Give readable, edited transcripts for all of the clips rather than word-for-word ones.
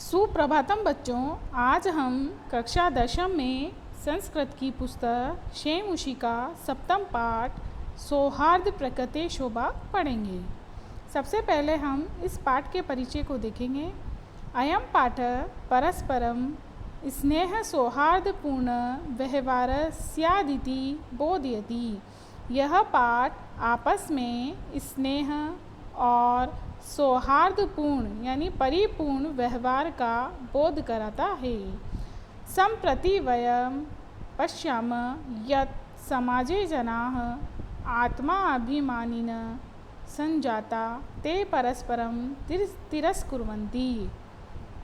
सुप्रभातम बच्चों। आज हम कक्षा 10 में संस्कृत की पुस्तक शेमुषी का 7वां पाठ सौहार्द प्रकृति शोभा पढ़ेंगे। सबसे पहले हम इस पाठ के परिचय को देखेंगे। अयम पाठ परस्परम स्नेह सौहार्दपूर्ण व्यवहार स्यादिति बोधयति। यह पाठ आपस में स्नेह और सौहार्दपूर्ण यानी परिपूर्ण व्यवहार का बोध कराता है। सम्प्रति वयं पश्यामः यत् समाजे जनाः आत्माभिमानिनः संजाता ते परस्परं तिरस्कुर्वन्ति।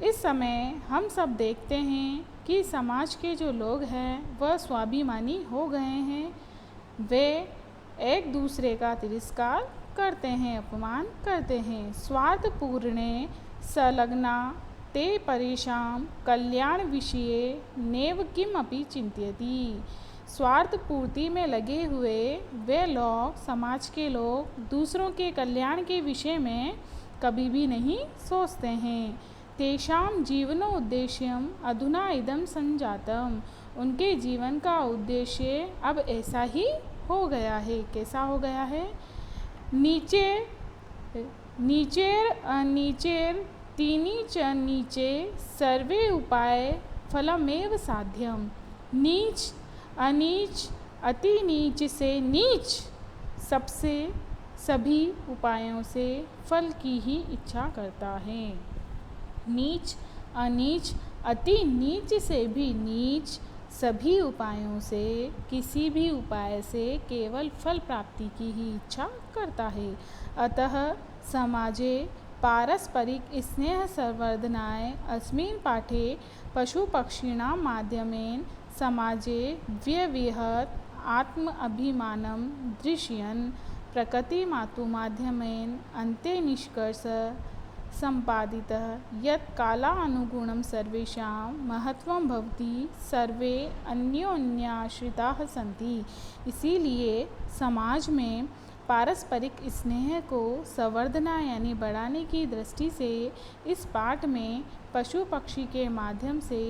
इस समय हम सब देखते हैं कि समाज के जो लोग हैं वह स्वाभिमानी हो गए हैं। वे एक दूसरे का तिरस्कार करते हैं, अपमान करते हैं। स्वार्थपूर्णे संलग्ना ते परेषां कल्याण विषये नैव किमपि चिन्तयति। स्वार्थ पूर्ति में लगे हुए वे लोग, समाज के लोग, दूसरों के कल्याण के विषय में कभी भी नहीं सोचते हैं। तेषां जीवनोद्देश्यम अधुना इदं संजातम। उनके जीवन का उद्देश्य अब ऐसा ही हो गया है। कैसा हो गया है? नीचेर तीनी च नीचे सर्वे उपाय फलमेव साध्यम। नीच, अनीच, अति नीच से नीच सबसे सभी उपायों से फल की ही इच्छा करता है। नीच, अनीच, अति नीच से भी नीच सभी उपायों से, किसी भी उपाय से केवल फल प्राप्ति की ही इच्छा करता है। अतः समाजे पारस्परिक स्नेह संवर्धनाय अस्मिन् पाठे पशुपक्षिणां माध्यमेन समाजे व्यविहत आत्म अभिमानं दृश्यन् प्रकृतिमातु माध्यमेन अन्ते निष्कर्ष सम्पादितः यत् कालानुगुणं सर्वेषां महत्वं भवति, सर्वे अन्योन्याश्रिताः सन्ति। इसीलिए समाज में पारस्परिक स्नेह को संवर्धना यानी बढ़ाने की दृष्टि से इस पाठ में पशु पक्षी के माध्यम से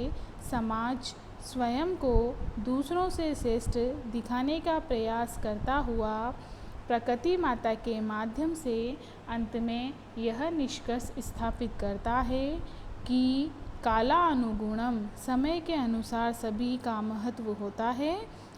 समाज स्वयं को दूसरों से श्रेष्ठ दिखाने का प्रयास करता हुआ प्रकृति माता के माध्यम से अंत में यह निष्कर्ष स्थापित करता है कि कालानुगुणम, समय के अनुसार सभी का महत्व होता है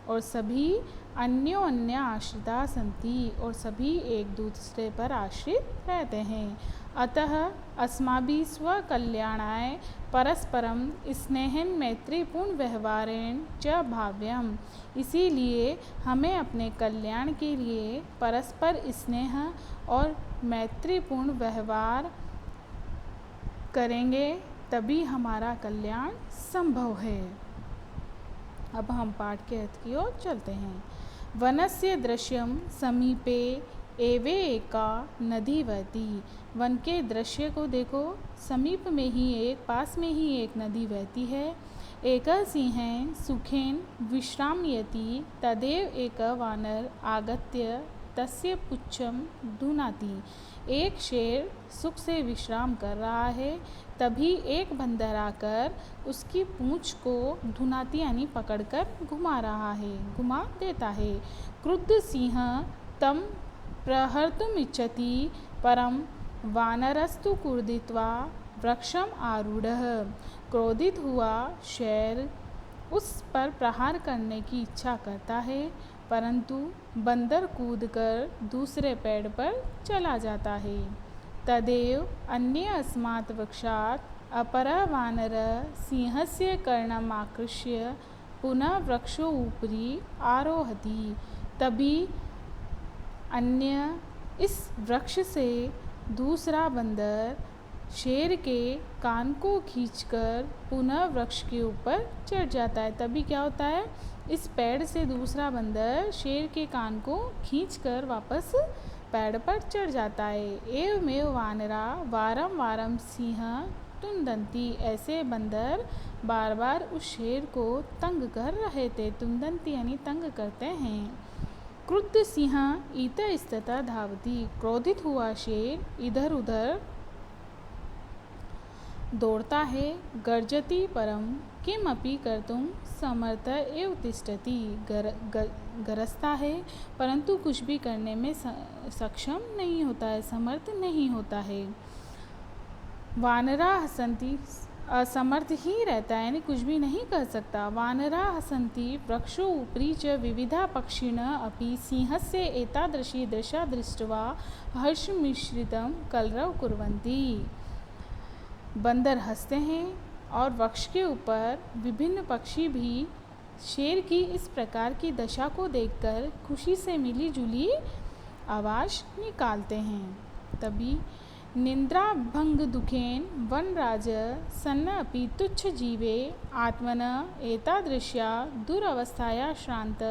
और सभी अन्योन्य आश्रिता संति और सभी एक दूसरे पर आश्रित रहते हैं। अतः अस्माभिः स्वकल्याणाय परस्परम स्नेहन मैत्रीपूर्ण व्यवहारेण च भाव्यम। इसीलिए हमें अपने कल्याण के लिए परस्पर स्नेह और मैत्रीपूर्ण व्यवहार करेंगे, तभी हमारा कल्याण संभव है। अब हम पाठ के अर्थ की ओर चलते हैं। वनस्य दृश्यम समीपे एवे एका नदी वहती। वन के दृश्य को देखो, समीप में ही पास में ही एक नदी बहती है। एक सिंहेन सुखेन विश्रामयति तदेव एक वानर आगत्य तस्य पुच्छम धुनाति। एक शेर सुख से विश्राम कर रहा है, तभी एक बंदर आकर उसकी पूंछ को धुनाती यानी पकड़कर घुमा देता है। क्रुद्ध सिंह तम प्रहर्तुमिच्छति परम वानरस्तु क्रुद्धित्वा वृक्षम आरूढ़। क्रोधित हुआ शेर उस पर प्रहार करने की इच्छा करता है, परंतु बंदर कूदकर दूसरे पेड़ पर चला जाता है। तदेव अन्य अस्मात् वृक्षात् अपरः वानरः सिंहस्य कर्णमाकृष्य पुनः वृक्षोपरि आरोहति। तभी अन्य इस वृक्ष से दूसरा बंदर शेर के कान को खींचकर पुनः वृक्ष के ऊपर चढ़ जाता है। तभी क्या होता है? इस पेड़ से दूसरा बंदर शेर के कान को खींचकर वापस पेड़ पर चढ़ जाता है। एवमेव वानरा वारम वारम सिंह तुंदंती। ऐसे बंदर बार बार उस शेर को तंग कर रहे थे। तुंदंती यानी तंग करते हैं। क्रुद्ध सिंह इतस्ततः धावति। क्रोधित हुआ शेर इधर उधर दौड़ता है, गर्जति परम किमपि कर्तुं समर्थ एव तिष्ठति। गरजता है परंतु कुछ भी करने में सक्षम नहीं होता है, समर्थ नहीं होता है। वानरा हसन्ति, असमर्थ ही रहता है, यानी कुछ भी नहीं कर सकता। वानरा हसन्ति वृक्षो उपरि च विविधा पक्षिणः अपि सिंहस्य एतादृशी दशा दृष्ट्वा हर्षमिश्रितं कलरव कुर्वन्ति। बंदर हंसते हैं और वृक्ष के ऊपर विभिन्न पक्षी भी शेर की इस प्रकार की दशा को देखकर खुशी से मिली जुली आवाज़ निकालते हैं। तभी निंद्रा भंग दुखेन वनराज सन्न अपि तुच्छ जीवे आत्मन एतादृश्या दुरवस्थाया श्रांत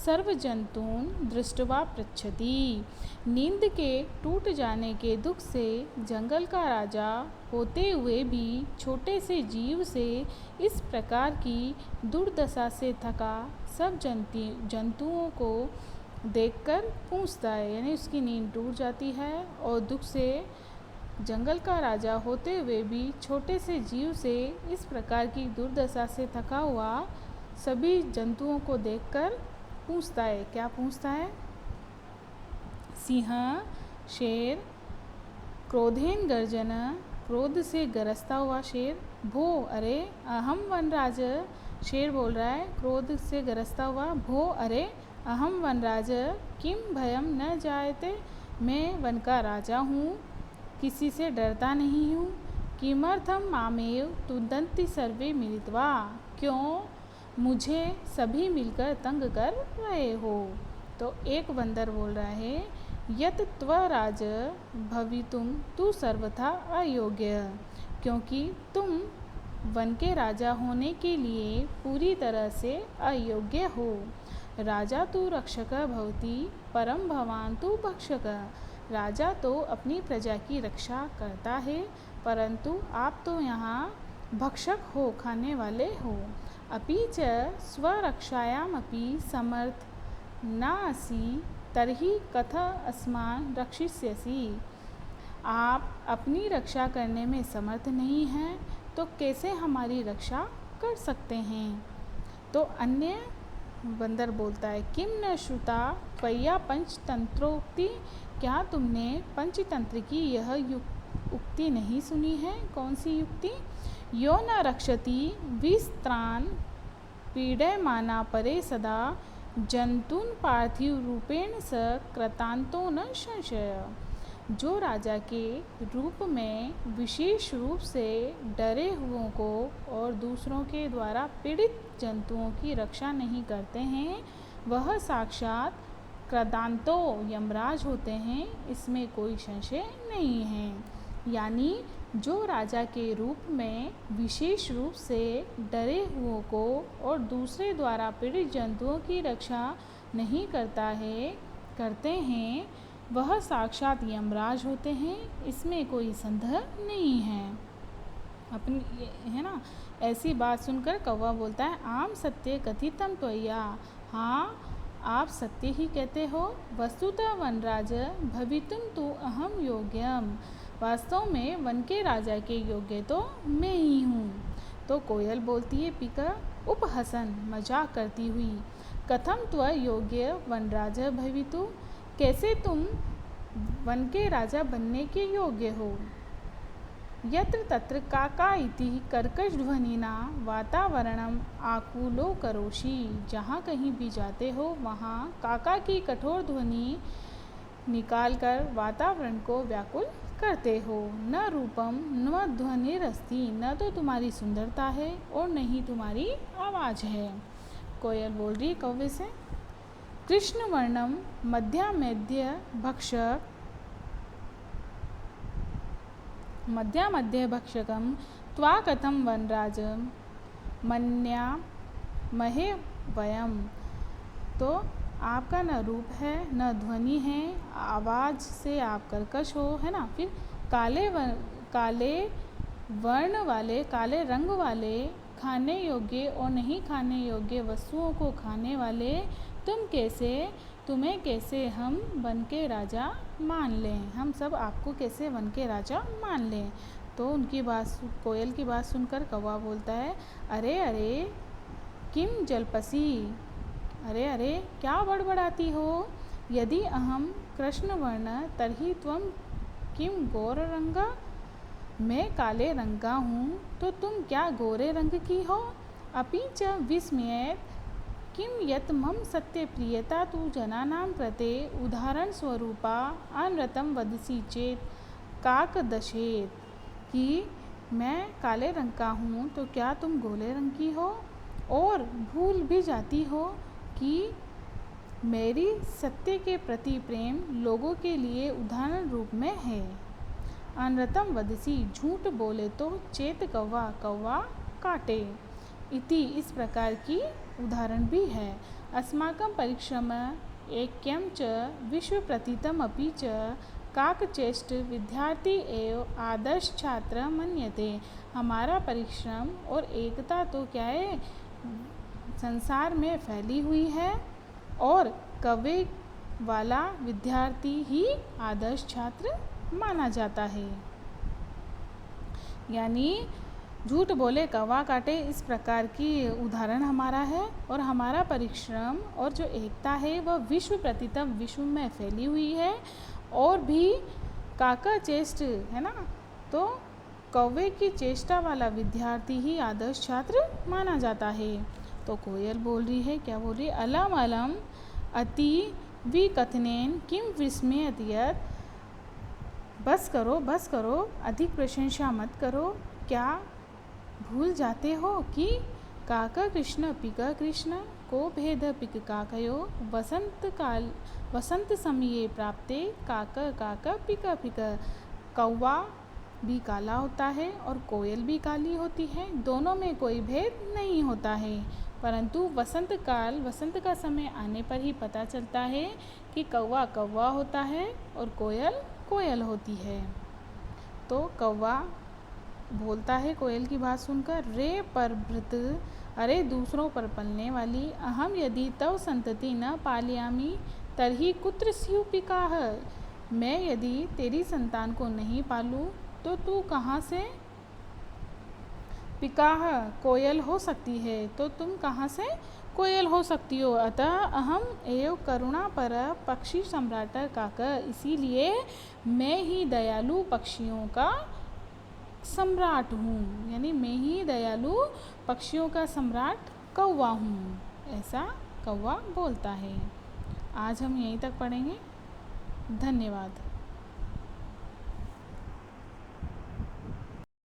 सर्वजंतून दृष्ट्वा पृच्छति। नींद के टूट जाने के दुख से जंगल का राजा होते हुए भी छोटे से जीव से इस प्रकार की दुर्दशा से थका सब जंतुओं को देखकर पूछता है, यानी उसकी नींद टूट जाती है और दुख से जंगल का राजा होते हुए भी छोटे से जीव से इस प्रकार की दुर्दशा से थका हुआ सभी जंतुओं को देखकर पूछता है। क्या पूछता है? सिंह, शेर, क्रोधेन गर्जन, क्रोध से गरजता हुआ शेर, भो अरे अहम वनराज, शेर बोल रहा है क्रोध से गरजता हुआ, भो अरे अहम वनराज किम भयम न जायते, मैं वन का राजा हूँ, किसी से डरता नहीं हूँ। किमर्थम मामेव तुदंती सर्वे मिलित्वा, क्यों मुझे सभी मिलकर तंग कर रहे हो। तो एक बंदर बोल रहा है, यत त्वराज भवितुम तु सर्वथा अयोग्य, क्योंकि तुम वन के राजा होने के लिए पूरी तरह से अयोग्य हो। राजा तो रक्षक भवति परम भवान तो भक्षक, राजा तो अपनी प्रजा की रक्षा करता है परंतु आप तो यहाँ भक्षक हो, खाने वाले हो। अपि च स्वरक्षायामपि समर्थ नासि तर्हि कथ अस्मान् रक्षिष्यसि, आप अपनी रक्षा करने में समर्थ नहीं हैं तो कैसे हमारी रक्षा कर सकते हैं। तो अन्य बंदर बोलता है, किम न श्रुता त्वया पंचतंत्रोक्ति, क्या तुमने पंचतंत्र की यह उक्ति नहीं सुनी है? कौन सी युक्ति? यो न रक्षति विस्त्रान पीड्यमाना परे सदा जंतून पार्थिव रूपेण स कृतांतो न संशय, जो राजा के रूप में विशेष रूप से डरे हुओं को और दूसरों के द्वारा पीड़ित जंतुओं की रक्षा नहीं करते हैं, वह साक्षात कृतांतो यमराज होते हैं, इसमें कोई संशय नहीं है। यानी जो राजा के रूप में विशेष रूप से डरे हुओं को और दूसरे द्वारा पीड़ित जंतुओं की रक्षा नहीं करते हैं, वह साक्षात यमराज होते हैं, इसमें कोई संदेह नहीं है। अपनी है ना, ऐसी बात सुनकर कौवा बोलता है, आम सत्य कथितम त्वया, हाँ आप सत्य ही कहते हो। वस्तुतः वनराज भवितुम तु अहम योग्यम, वास्तव में वन के राजा के योग्य तो मैं ही हूँ। तो कोयल बोलती है पीकर उपहसन, मजाक करती हुई, कथम त्व योग्य वनराज भवितु, कैसे तुम वन के राजा बनने के योग्य हो। यत्र तत्र काका इति कर्कश ध्वनिना वातावरणम आकुलो करोषि, जहाँ कहीं भी जाते हो वहाँ काका की कठोर ध्वनि निकालकर वातावरण को व्याकुल करते हो। न रूपम न ध्वनिरस्ति, न तो तुम्हारी सुंदरता है और न ही तुम्हारी आवाज़ है। कोयल बोल रही कौवे से, कृष्ण वर्णम मध्य भक्षकम त्वा कथम वनराज मन्यामहे वयम, तो आपका न रूप है न ध्वनि है, आवाज़ से आप कर्कश हो, है ना। फिर काले वर्ण वाले, काले रंग वाले, खाने योग्य और नहीं खाने योग्य वस्तुओं को खाने वाले तुम्हें कैसे हम वन के राजा मान लें, हम सब आपको कैसे वन के राजा मान लें। तो कोयल की बात सुनकर कौवा बोलता है, अरे अरे किम जल्पसी, अरे अरे क्या बड़बड़ाती हो, यदि अहम कृष्णवर्ण तर्हि त्वं किम गौररंगा, मैं काले रंग का हूँ तो तुम क्या गोरे रंग की हो। अपि च विस्मयेत् किम यत् मम सत्य प्रियता तु जनानां कृते उदाहरण स्वरूपा अनृतं वदसि चेत काकदशेत, कि मैं काले रंग का हूँ तो क्या तुम गोरे रंग की हो, और भूल भी जाती हो कि मेरी सत्य के प्रति प्रेम लोगों के लिए उदाहरण रूप में है। अनृतम वदसी, झूठ बोले तो चेत कौवा, कौवा काटे, इति इस प्रकार की उदाहरण भी है। अस्माकं परिश्रम ऐक्यं च विश्व प्रतीतम अपि च काकचेष्ट विद्यार्थी एवं आदर्श छात्र मन्यते। हमारा परिश्रम और एकता तो क्या है, संसार में फैली हुई है, और कौवे वाला विद्यार्थी ही आदर्श छात्र माना जाता है। यानी झूठ बोले कौवा काटे, इस प्रकार की उदाहरण हमारा है, और हमारा परिश्रम और जो एकता है वह विश्व प्रतितम, विश्व में फैली हुई है, और भी काका चेष्ट है ना, तो कौवे की चेष्टा वाला विद्यार्थी ही आदर्श छात्र माना जाता है। तो कोयल बोल रही है, क्या बोल रही है, अलम अलम अति विकथनेन किम विस्मयत यत्, बस करो, अधिक प्रशंसा मत करो, क्या भूल जाते हो कि काका कृष्ण पिका कृष्ण को भेद पिक काकयो, वसंत समये प्राप्ते काका काका पिका पिका, कौवा भी काला होता है और कोयल भी काली होती है, दोनों में कोई भेद नहीं होता है, परंतु वसंत का समय आने पर ही पता चलता है कि कौवा कौवा होता है और कोयल कोयल होती है। तो कौवा बोलता है कोयल की बात सुनकर, रे परभृत, अरे दूसरों पर पलने वाली, अहम यदि तव संतति न पालयामि तर्हि कुत्र स्युः पिकाः, मैं यदि तेरी संतान को नहीं पालूं तो तू कहाँ से पिकाः कोयल हो सकती है, तो तुम कहाँ से कोयल हो सकती हो। अतः अहम एव करुणा पर पक्षी सम्राट काक, इसीलिए मैं ही दयालु पक्षियों का सम्राट हूँ, यानी मैं ही दयालु पक्षियों का सम्राट कौवा हूँ, ऐसा कौवा बोलता है। आज हम यहीं तक पढ़ेंगे। धन्यवाद।